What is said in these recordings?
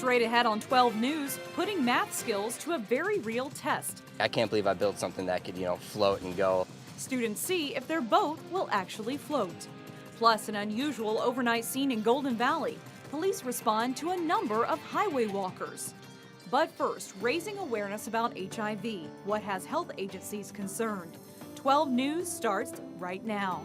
Straight ahead on 12 News, putting math skills to a very real test. I can't believe I built something that could, float and go. Students see if their boat will actually float. Plus, an unusual overnight scene in Golden Valley. Police respond to a number of highway walkers. But first, raising awareness about HIV. What has health agencies concerned? 12 News starts right now.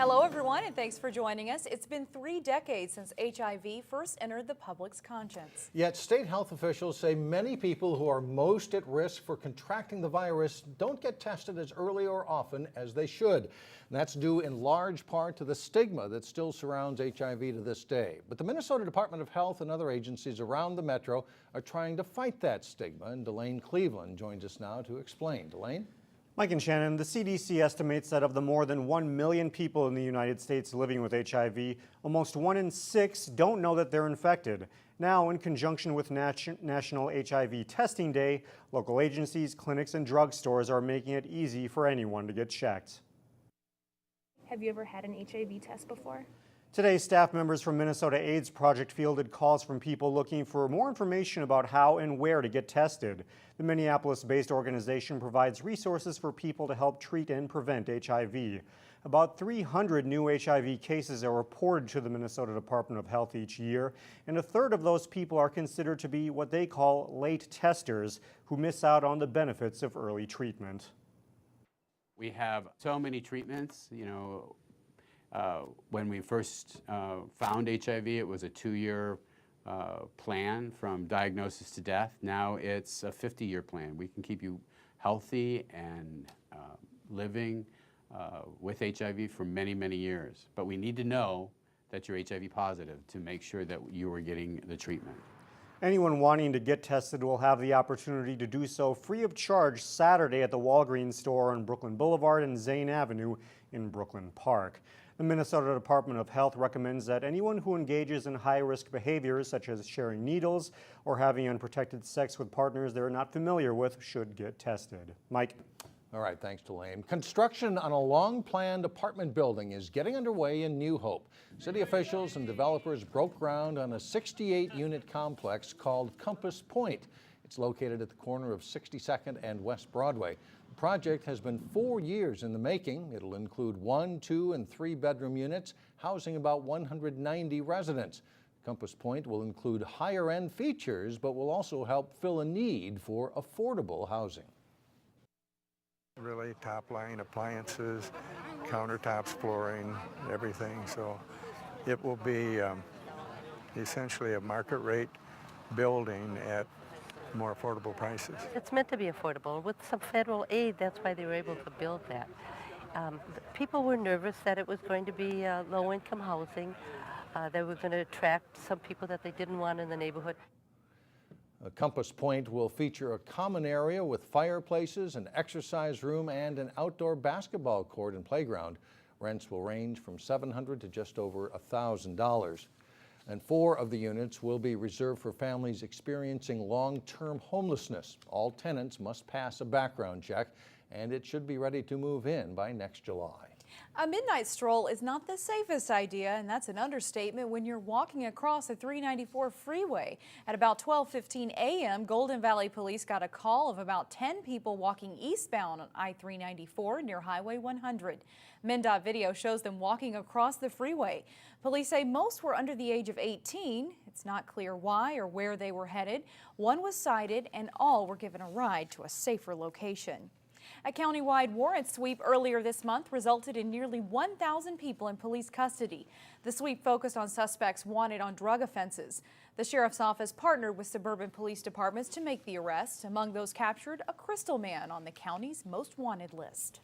Hello, everyone, and thanks for joining us. It's been 3 decades since HIV first entered the public's conscience. Yet state health officials say many people who are most at risk for contracting the virus don't get tested as early or often as they should. And that's due in large part to the stigma that still surrounds HIV to this day. But the Minnesota Department of Health and other agencies around the metro are trying to fight that stigma. And Delane Cleveland joins us now to explain. Delane? Mike and Shannon, the CDC estimates that of the more than 1 million people in the United States living with HIV, almost 1 in 6 don't know that they're infected. Now, in conjunction with National HIV Testing Day, local agencies, clinics, and drugstores are making it easy for anyone to get checked. Have you ever had an HIV test before? Today, staff members from Minnesota AIDS Project fielded calls from people looking for more information about how and where to get tested. The Minneapolis-based organization provides resources for people to help treat and prevent HIV. About 300 new HIV cases are reported to the Minnesota Department of Health each year, and a third of those people are considered to be what they call late testers, who miss out on the benefits of early treatment. We have so many treatments, when we first found HIV, it was a 2-year plan from diagnosis to death. Now it's a 50-year plan. We can keep you healthy and living with HIV for many, many years. But we need to know that you're HIV positive to make sure that you are getting the treatment. Anyone wanting to get tested will have the opportunity to do so free of charge Saturday at the Walgreens store on Brooklyn Boulevard and Zane Avenue in Brooklyn Park. The Minnesota Department of Health recommends that anyone who engages in high-risk behaviors such as sharing needles or having unprotected sex with partners they're not familiar with should get tested. Mike? All right, thanks, Delane. Construction on a long-planned apartment building is getting underway in New Hope. City officials and developers broke ground on a 68-unit complex called Pointe. It's located at the corner of 62nd and West Broadway. The project has been 4 years in the making. It'll include 1, 2, and 3-bedroom units, housing about 190 residents. Pointe will include higher-end features, but will also help fill a need for affordable housing. Really top-line appliances, countertops, flooring, everything. So it will be essentially a market rate building at more affordable prices. It's meant to be affordable. With some federal aid, that's why they were able to build that. People were nervous that it was going to be low-income housing. They were going to attract some people that they didn't want in the neighborhood. Pointe will feature a common area with fireplaces, an exercise room, and an outdoor basketball court and playground. Rents will range from $700 to just over $1,000. And 4 of the units will be reserved for families experiencing long-term homelessness. All tenants must pass a background check, and it should be ready to move in by next July. A midnight stroll is not the safest idea, and that's an understatement when you're walking across the 394 freeway. At about 12:15 a.m., Golden Valley Police got a call of about 10 people walking eastbound on I-394 near Highway 100. MnDOT video shows them walking across the freeway. Police say most were under the age of 18. It's not clear why or where they were headed. One was cited, and all were given a ride to a safer location. A county-wide warrant sweep earlier this month resulted in nearly 1,000 people in police custody. The sweep focused on suspects wanted on drug offenses. The sheriff's office partnered with suburban police departments to make the arrest. Among those captured, a Crystal man on the county's most wanted list.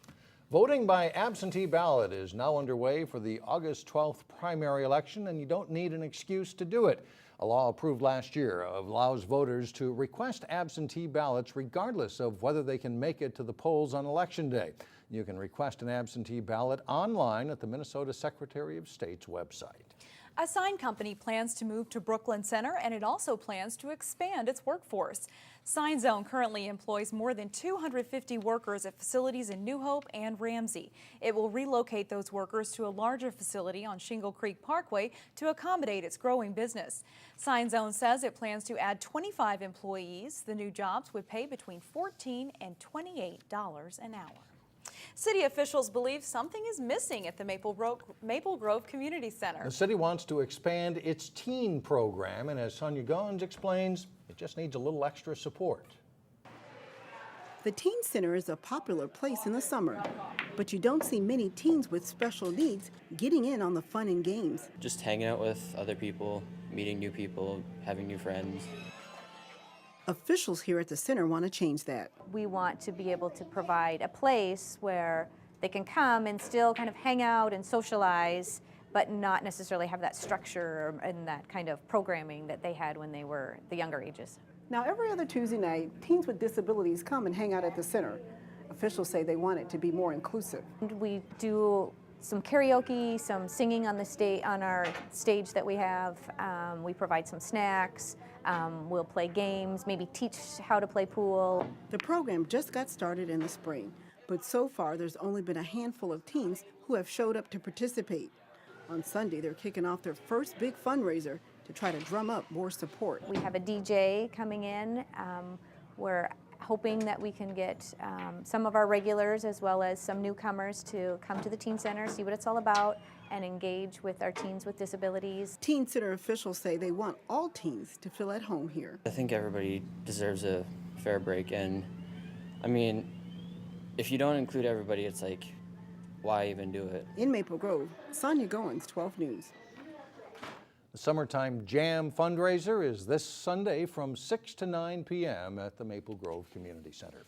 Voting by absentee ballot is now underway for the August 12th primary election, and you don't need an excuse to do it. A law approved last year allows voters to request absentee ballots regardless of whether they can make it to the polls on Election Day. You can request an absentee ballot online at the Minnesota Secretary of State's website. A sign company plans to move to Brooklyn Center, and it also plans to expand its workforce. Sign Zone currently employs more than 250 workers at facilities in New Hope and Ramsey. It will relocate those workers to a larger facility on Shingle Creek Parkway to accommodate its growing business. Sign Zone says it plans to add 25 employees. The new jobs would pay between $14 and $28 an hour. City officials believe something is missing at the Maple Grove Community Center. The city wants to expand its teen program, and as Sonia Goins explains, it just needs a little extra support. The teen center is a popular place in the summer, but you don't see many teens with special needs getting in on the fun and games. Just hanging out with other people, meeting new people, having new friends. Officials here at the center want to change that. We want to be able to provide a place where they can come and still kind of hang out and socialize, but not necessarily have that structure and that kind of programming that they had when they were the younger ages. Now, every other Tuesday night, teens with disabilities come and hang out at the center. Officials say they want it to be more inclusive. We do some karaoke, some singing on our stage that we have. We provide some snacks. We'll play games, maybe teach how to play pool. The program just got started in the spring, but so far there's only been a handful of teens who have showed up to participate. On Sunday, they're kicking off their first big fundraiser to try to drum up more support. We have a DJ coming in. We're hoping that we can get some of our regulars as well as some newcomers to come to the Teen Center, see what it's all about, and engage with our teens with disabilities. Teen Center officials say they want all teens to feel at home here. I think everybody deserves a fair break, and I mean, if you don't include everybody, it's like, why even do it? In Maple Grove, Sonia Goins, 12 News. The Summertime Jam fundraiser is this Sunday from 6 to 9 p.m. at the Maple Grove Community Center.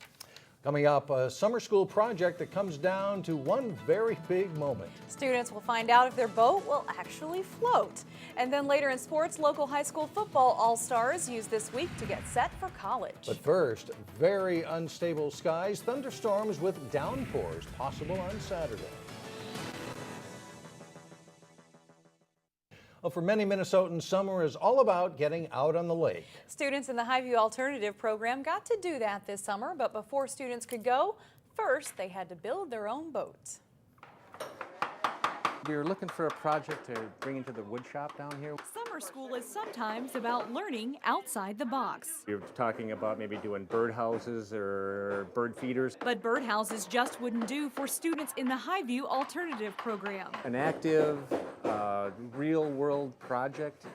Coming up, a summer school project that comes down to one very big moment. Students will find out if their boat will actually float. And then later in sports, local high school football all-stars use this week to get set for college. But first, very unstable skies, thunderstorms with downpours possible on Saturday. Well, for many Minnesotans, summer is all about getting out on the lake. Students in the Highview Alternative program got to do that this summer, but before students could go, first they had to build their own boats. We were looking for a project to bring into the wood shop down here. Summer school is sometimes about learning outside the box. We were talking about maybe doing birdhouses or bird feeders. But birdhouses just wouldn't do for students in the Highview Alternative program. An active, real-world project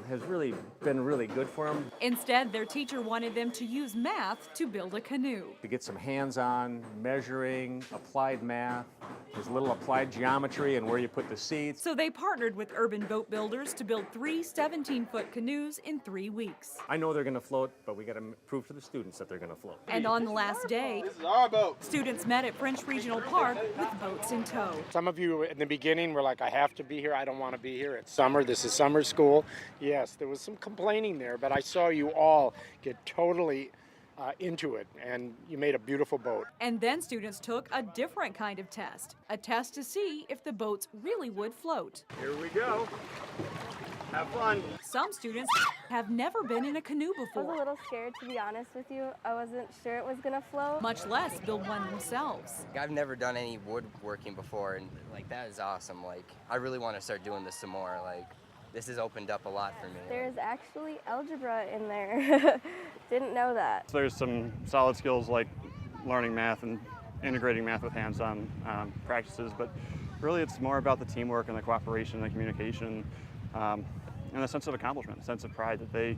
has really been really good for them. Instead, their teacher wanted them to use math to build a canoe. To get some hands-on measuring, applied math, there's a little applied geometry and where you put the seats. So they partnered with urban boat builders to build 3 17-foot canoes in 3 weeks. I know they're going to float, but we got to prove to the students that they're going to float. And on the last day, this is our boat. Students met at French Regional Park with boats in tow. Some of you in the beginning were like, I have to be here, I don't want to be here. It's summer, this is summer school. Yes, there was some complaining there, but I saw you all get totally into it, and you made a beautiful boat. And then students took a different kind of test, a test to see if the boats really would float. Here we go. Have fun. Some students have never been in a canoe I was before, a little scared, to be honest with you. I wasn't sure it was going to float. much less build one themselves. I've never done any woodworking before, and like that is awesome. Like I really want to start doing this some more. Like this has opened up a lot for me. There's actually algebra in there. Didn't know that. There's some solid skills like learning math and integrating math with hands-on practices, but really it's more about the teamwork and the cooperation and the communication and a sense of accomplishment, a sense of pride that they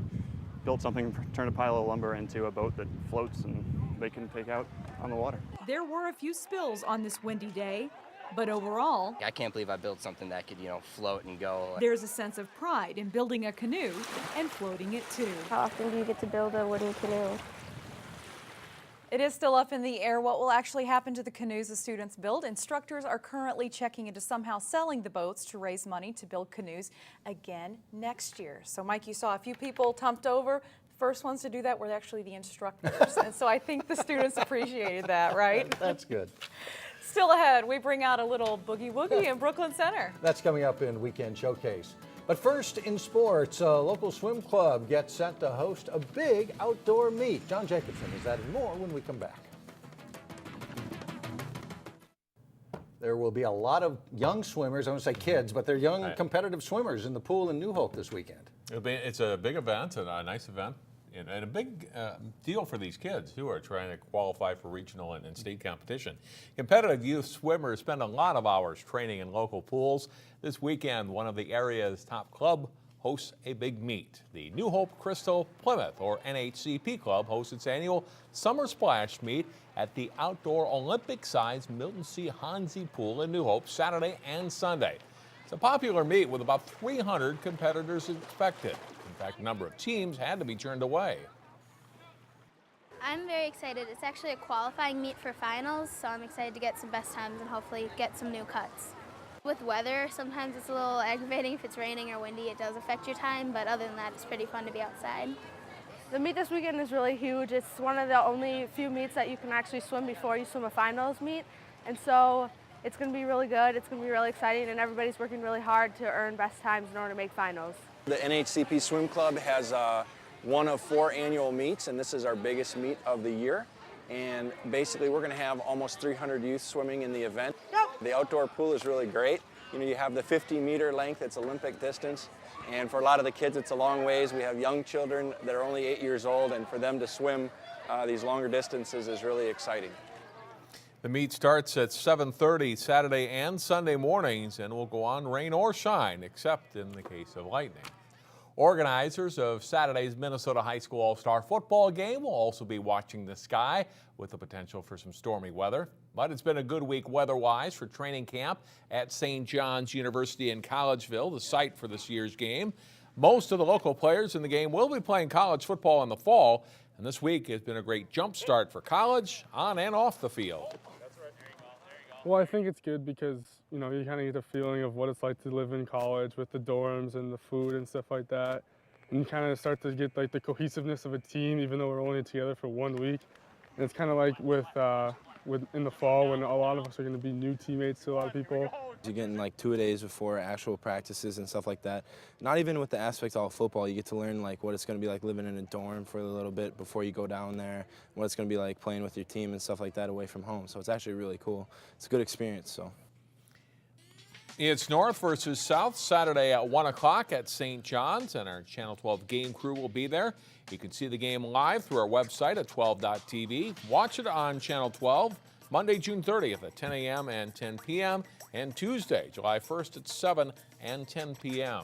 built something, turned a pile of lumber into a boat that floats and they can take out on the water. There were a few spills on this windy day, but overall, I can't believe I built something that could, float and go. there's a sense of pride in building a canoe and floating it too. How often do you get to build a wooden canoe? It is still up in the air what will actually happen to the canoes the students build. Instructors are currently checking into somehow selling the boats to raise money to build canoes again next year. So Mike, you saw a few people tumped over. The first ones to do that were actually the instructors. And so I think the students appreciated that, right? That's good. Still ahead, we bring out a little boogie woogie in Brooklyn Center. That's coming up in Weekend Showcase. But first, in sports, a local swim club gets set to host a big outdoor meet. John Jacobson has that and more when we come back. There will be a lot of young swimmers, I won't say kids, but they're young competitive swimmers in the pool in New Hope this weekend. It's a big event, and a nice event, and a big deal for these kids who are trying to qualify for regional and state competition. Competitive youth swimmers spend a lot of hours training in local pools. This weekend, one of the area's top club hosts a big meet. The New Hope Crystal Plymouth, or NHCP Club, hosts its annual Summer Splash meet at the outdoor Olympic-sized Milton C. Hansi Pool in New Hope Saturday and Sunday. It's a popular meet with about 300 competitors expected. In fact, a number of teams had to be turned away. I'm very excited. It's actually a qualifying meet for finals, so I'm excited to get some best times and hopefully get some new cuts. With weather, sometimes it's a little aggravating if it's raining or windy. It does affect your time, but other than that, it's pretty fun to be outside. The meet this weekend is really huge. It's one of the only few meets that you can actually swim before you swim a finals meet. And so it's going to be really good. It's going to be really exciting, and everybody's working really hard to earn best times in order to make finals. The NHCP Swim Club has one of 4 annual meets, and this is our biggest meet of the year. And basically we're going to have almost 300 youth swimming in the event. The outdoor pool is really great. You know, you have the 50-meter length, it's Olympic distance. And for a lot of the kids, it's a long ways. We have young children that are only 8 years old, and for them to swim these longer distances is really exciting. The meet starts at 7:30 Saturday and Sunday mornings and will go on rain or shine, except in the case of lightning. Organizers of Saturday's Minnesota High School All-Star football game will also be watching the sky with the potential for some stormy weather. But it's been a good week weather-wise for training camp at St. John's University in Collegeville, the site for this year's game. Most of the local players in the game will be playing college football in the fall, and this week has been a great jump start for college on and off the field. Well, I think it's good because, you know, you kind of get a feeling of what it's like to live in college with the dorms and the food and stuff like that. And you kind of start to get like the cohesiveness of a team, even though we're only together for 1 week. And it's kind of like with in the fall when a lot of us are going to be new teammates to a lot of people. You're getting like 2 days before actual practices and stuff like that. Not even with the aspect of football, you get to learn like what it's going to be like living in a dorm for a little bit before you go down there, what it's going to be like playing with your team and stuff like that away from home. So it's actually really cool. It's a good experience. So. It's North versus South Saturday at 1 o'clock at St. John's, and our Channel 12 game crew will be there. You can see the game live through our website at 12.tv. Watch it on Channel 12 Monday, June 30th at 10 a.m. and 10 p.m. and Tuesday, July 1st at 7 and 10 p.m.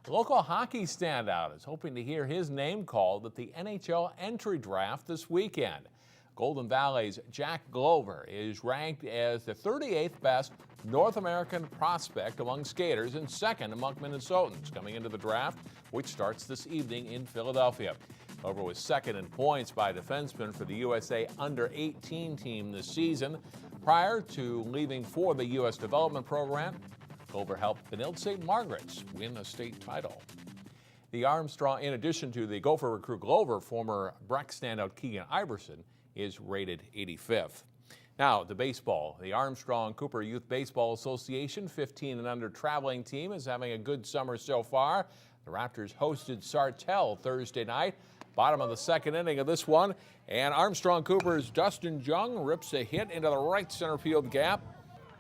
The local hockey standout is hoping to hear his name called at the NHL entry draft this weekend. Golden Valley's Jack Glover is ranked as the 38th best North American prospect among skaters and second among Minnesotans coming into the draft, which starts this evening in Philadelphia. Glover was second in points by defensemen for the USA under-18 team this season. Prior to leaving for the U.S. Development Program, Glover helped Benilde St. Margaret's win a state title. The Armstrong, in addition to the Gopher recruit Glover, former Breck standout Keegan Iverson is rated 85th. Now to baseball. The Armstrong-Cooper Youth Baseball Association 15 and under traveling team is having a good summer so far. The Raptors hosted Sartell Thursday night. Bottom of the second inning of this one, and Armstrong-Cooper's Dustin Jung rips a hit into the right center field gap.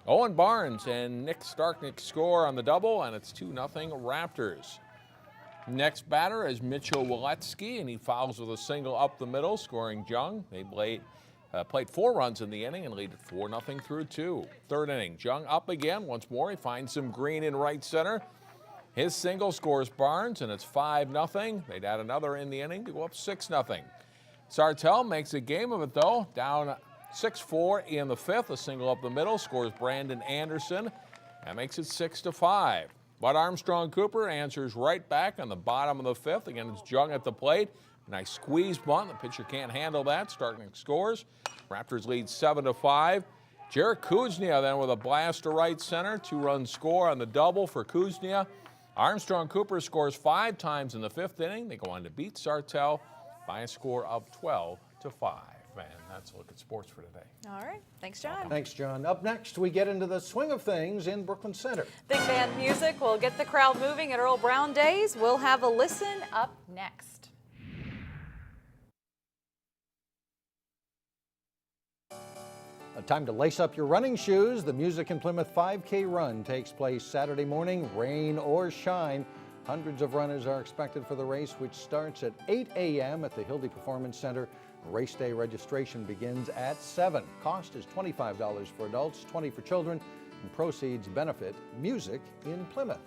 Owen Barnes and Nick Starknick score on the double, and it's 2-0 Raptors. Next batter is Mitchell Waletsky, and he fouls with a single up the middle, scoring Jung. They played 4 runs in the inning and lead 4-0 through 2. Third inning, Jung up again once more. He finds some green in right center. His single scores Barnes, and it's 5-0. They'd add another in the inning to go up 6-0. Sartell makes a game of it, though. Down 6-4 in the fifth. A single up the middle scores Brandon Anderson. That makes it 6-5. But Armstrong-Cooper answers right back on the bottom of the fifth. Again, it's Jung at the plate. Nice squeeze bunt. The pitcher can't handle that. Starknick scores. Raptors lead 7-5. Jarek Kuznia then with a blast to right center. 2-run score on the double for Kuznia. Armstrong-Cooper scores 5 times in the fifth inning. They go on to beat Sartell by a score of 12-5. And that's a look at sports for today. All right. Thanks, John. Thanks, John. Up next, we get into the swing of things in Brooklyn Center. Big band music will get the crowd moving at Earl Brown Days. We'll have a listen up next. Time to lace up your running shoes. The Music in Plymouth 5K run takes place Saturday morning, rain or shine. Hundreds of runners are expected for the race, which starts at 8 a.m. at the Hildy Performance Center. Race day registration begins at 7. Cost is $25 for adults, $20 for children, and proceeds benefit Music in Plymouth.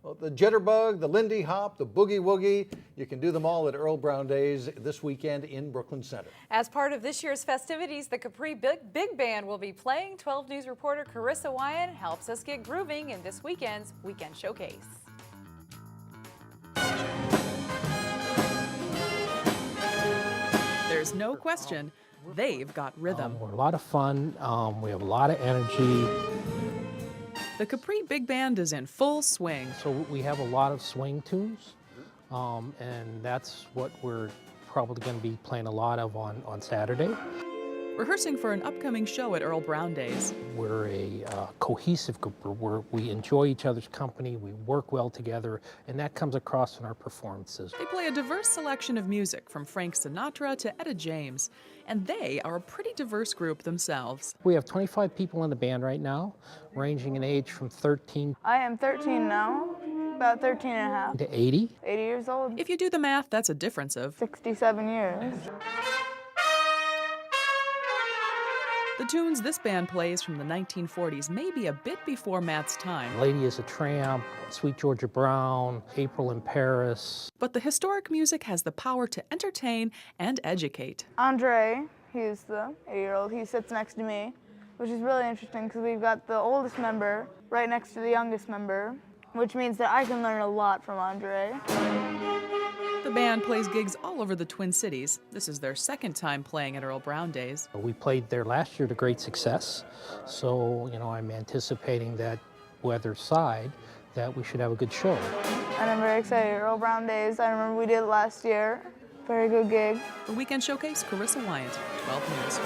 Well, the Jitterbug, the Lindy Hop, the Boogie Woogie, you can do them all at Earl Brown Days this weekend in Brooklyn Center. As part of this year's festivities, the Capri Big Band will be playing. 12 News reporter Carissa Wyatt helps us get grooving in this weekend's Weekend Showcase. There's no question, they've got rhythm. We're a lot of fun. We have a lot of energy. The Capri Big Band is in full swing. So we have a lot of swing tunes, and that's what we're probably going to be playing a lot of on Saturday. Rehearsing for an upcoming show at Earl Brown Days. We're a cohesive group. We enjoy each other's company, we work well together, and that comes across in our performances. They play a diverse selection of music from Frank Sinatra to Etta James, and they are a pretty diverse group themselves. We have 25 people in the band right now, ranging in age from 13 I am 13 now, about 13 and a half. to 80. 80 years old. If you do the math, that's a difference of 67 years. The tunes this band plays from the 1940s may be a bit before Matt's time. Lady is a Tramp, Sweet Georgia Brown, April in Paris. But the historic music has the power to entertain and educate. Andre, he's the 80-year-old, he sits next to me, which is really interesting because we've got the oldest member right next to the youngest member, which means that I can learn a lot from Andre. The band plays gigs all over the Twin Cities. This is their second time playing at Earl Brown Days. We played there last year to great success, so I'm anticipating that weather side that we should have a good show. And I'm very excited. Earl Brown Days, I remember we did it last year. Very good gig. The Weekend Showcase, Carissa Wyatt, 12 News.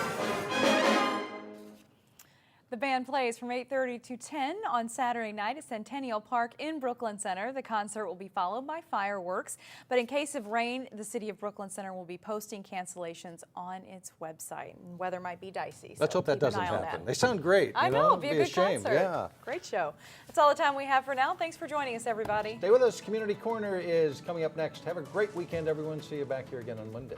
The band plays from 8:30 to 10 on Saturday night at Centennial Park in Brooklyn Center. The concert will be followed by fireworks, but in case of rain, the City of Brooklyn Center will be posting cancellations on its website. And weather might be dicey. Let's hope that doesn't happen. They sound great. I know, it'll be a good shame. concert. Yeah. Great show. That's all the time we have for now. Thanks for joining us, everybody. Stay with us. Community Corner is coming up next. Have a great weekend, everyone. See you back here again on Monday.